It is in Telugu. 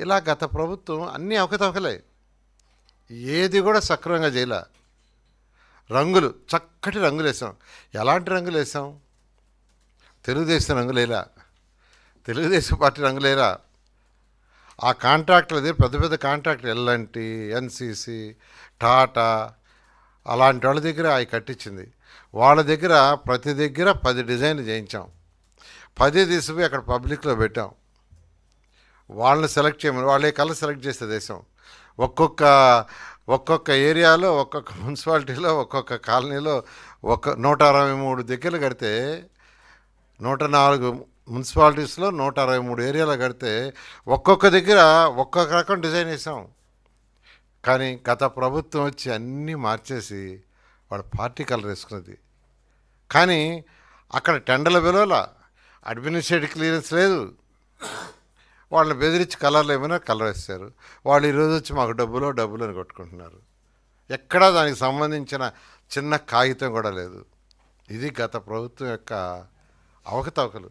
ఇలా గత ప్రభుత్వం అన్నీ అవకతవకలే, ఏది కూడా సక్రమంగా చేయలే. రంగులు చక్కటి రంగులు వేసాం. ఎలాంటి రంగులు వేసాం? తెలుగుదేశం రంగులేలా, తెలుగుదేశం పార్టీ రంగులేరా. ఆ కాంట్రాక్టుల దగ్గర పెద్ద పెద్ద కాంట్రాక్టులు ఎల్ఎన్టీ, ఎన్సీసీ, టాటా అలాంటి వాళ్ళ దగ్గర అవి కట్టించింది. వాళ్ళ దగ్గర ప్రతి దగ్గర 10 డిజైన్లు చేయించాం. 10 తీసుకుపోయి అక్కడ పబ్లిక్లో పెట్టాం. వాళ్ళని సెలెక్ట్ చేయమని, వాళ్ళే కలర్ సెలెక్ట్ చేస్తే దేశం. ఒక్కొక్క ఒక్కొక్క ఏరియాలో, ఒక్కొక్క మున్సిపాలిటీలో, ఒక్కొక్క కాలనీలో 163 దగ్గరలు కడితే, 104 మున్సిపాలిటీస్లో 163 ఏరియాలో కడితే ఒక్కొక్క దగ్గర ఒక్కొక్క రకం డిజైన్ వేసాం. కానీ గత ప్రభుత్వం వచ్చి అన్నీ మార్చేసి వాళ్ళ పార్టీ కలర్ వేసుకున్నది. కానీ అక్కడ టెండర్ల విలువల అడ్మినిస్ట్రేటివ్ క్లియరెన్స్ లేదు. వాళ్ళని బెదిరించి కలర్లు ఏమైనా కలర్ వేస్తారు. వాళ్ళు ఈరోజు వచ్చి మాకు డబ్బులు అని కొట్టుకుంటున్నారు. ఎక్కడా దానికి సంబంధించిన చిన్న కాగితం కూడా లేదు. ఇది గత ప్రభుత్వం యొక్క అవకతవకలు.